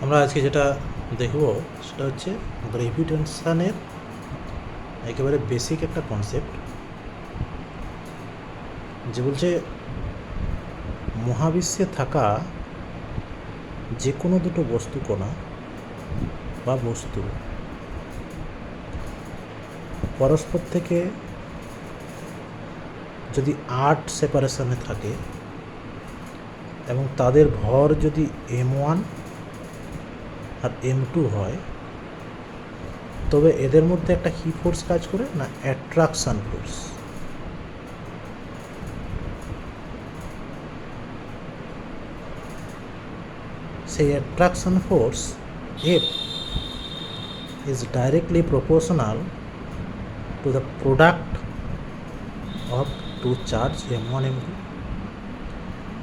আমরা আজকে যেটা দেখব সেটা হচ্ছে গ্র্যাভিটেশনের একেবারে বেসিক একটা কনসেপ্ট, যে বলছে মহাবিশ্বে থাকা যে কোনো দুটো বস্তু কণা বা বস্তু পরস্পর থেকে যদি 8 সেপারেশনে থাকে এবং তাদের ভর যদি m1 আর m2 হয়, তবে এদের মধ্যে একটা কি ফোর্স কাজ করে না, অ্যাট্রাকশন ফোর্স। সেই attraction force F is directly proportional to the product of two charge m1 m2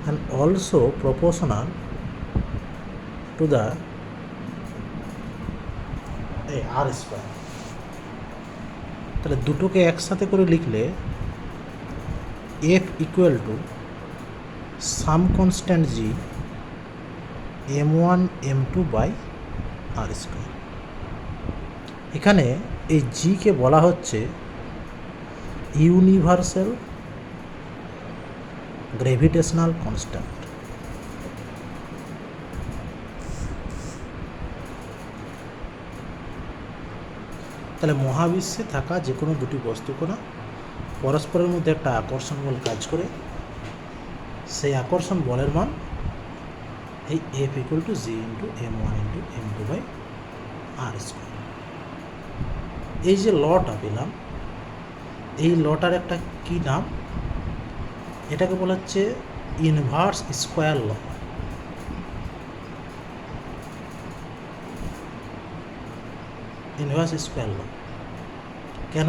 and also proportional to the r square। তাহলে দুটোকে একসাথে করে লিখলে F equal to some constant g m1 m2 by r square. এখানে এই g কে বলা হচ্ছে universal gravitational constant. তাহলে মহাবিশ্বে থাকা যে কোনো দুটি বস্তু কণা পরস্পরের মধ্যে একটা আকর্ষণ বল কাজ করে, সেই আকর্ষণ বলের মান এই F equal to G into m1 into m2 by r square. এই যে লটা পেলাম, এই লটার একটা কি নাম, এটাকে বলা হচ্ছে ইনভার্স স্কোয়ার ল। ইনভার্স স্কোয়ার ল কেন?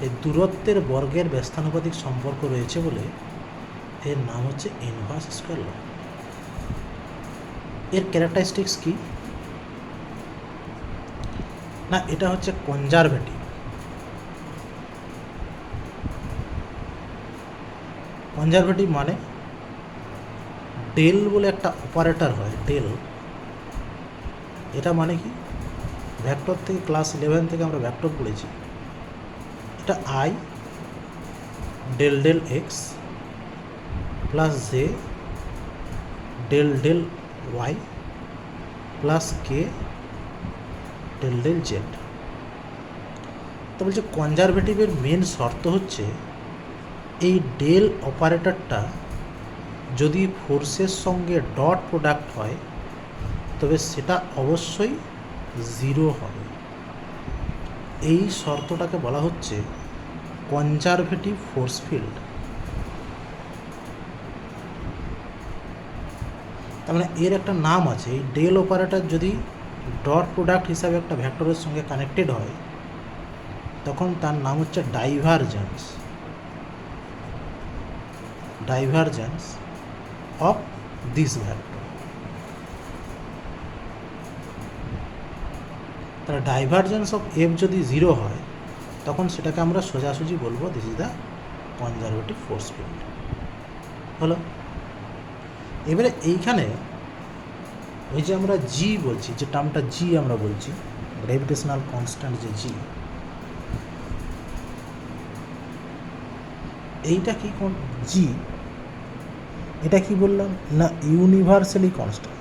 এই দূরত্বের বর্গের ব্যস্তানুপাতিক সম্পর্ক রয়েছে বলে এর নাম হচ্ছে ইনভার্স স্কোয়ার ল। এর ক্যারেক্টারিস্টিক্স কি না, এটা হচ্ছে কনজারভেটিভ। কনজারভেটিভ মানে ডেল বলে একটা অপারেটর হয়, ডেল। এটা মানে কি, ভেক্টর থেকে ক্লাস 11 থেকে আমরা ভেক্টর পড়েছি। এটা I del del X plus J del del Y plus K del del Z. তো বলছে কনজারভেটিভের মেন শর্ত হচ্ছে এই ডেল অপারেটরটা যদি ফোর্সের সঙ্গে ডট প্রোডাক্ট হয় তবে সেটা অবশ্যই জিরো হবে। এই শর্তটাকে বলা হচ্ছে কনজারভেটিভ ফোর্স ফিল্ড। তার মানে এর একটা নাম আছে, এই ডেল অপারেটর যদি ডট প্রোডাক্ট হিসাবে একটা ভেক্টরের সঙ্গে কানেক্টেড হয় তখন তার নাম হচ্ছে divergence. Divergence of this vector. তাহলে ডাইভারজেন্স অফ এফ যদি জিরো হয় তখন সেটাকে আমরা সোজাসুজি বলবো this is the conservative force field. হলো। এবারে এইখানে ওই যে আমরা জি বলছি, যে টার্মটা জি আমরা বলছি, গ্র্যাভিটেশনাল কনস্ট্যান্ট যে জি, এইটা কি জি, এটা কি বললাম না, ইউনিভার্সালি কনস্ট্যান্ট।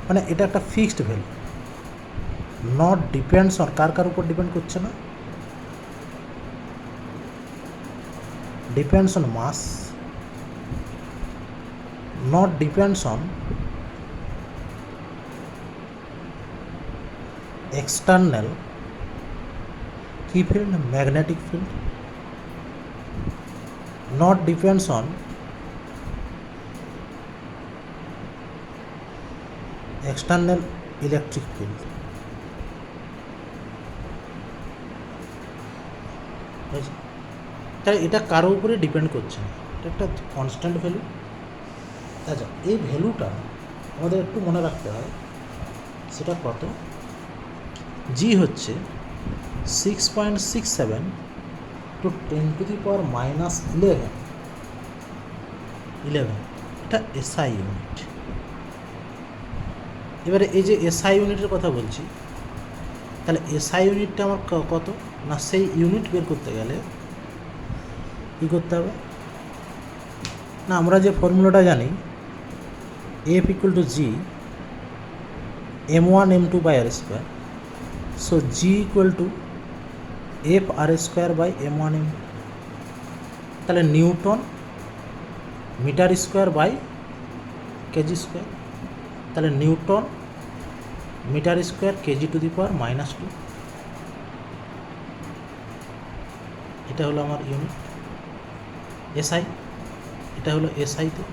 মানে এটা একটা fixed value, not depends on, কার উপর ডিপেন্ড করছে না, depends on mass, not depends on external key field, magnetic field, not depends on external electric field। তাহলে এটা কারো উপরে ডিপেন্ড করছে না, এটা একটা কনস্ট্যান্ট ভ্যালু। আচ্ছা, এই ভ্যালুটা আমাদের একটু মনে রাখতে হয়, সেটা কত, জি হচ্ছে 6.67 to 10⁻⁻11 একটা এসআই ইউনিট। এবারে এই যে এসআই ইউনিটের কথা বলছি, তাহলে এসআই ইউনিটটা আমার কত না, সেই ইউনিট বের করতে গেলে কী করতে হবে না, আমরা যে ফর্মুলাটা জানি F equal to G m1 m2 by R square, so G equal to F R square by m1 m2, তাহলে newton metre square by KG square, তাহলে newton metre square KG to the power -2, এটা হলো আমার unit SI, এটা হলো এসআইতে।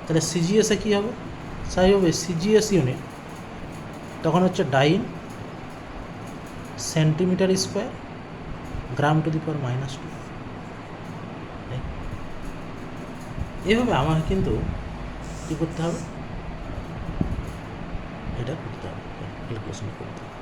তাহলে সিজিএসে কী হবে, সাই হবে সিজিএস ইউনিট, তখন হচ্ছে dyne centimetre square gram to the power -2। এভাবে আমাকে কিন্তু কী করতে হবে, এটা করতে হবে, ক্যালকুলেশন করতে হবে।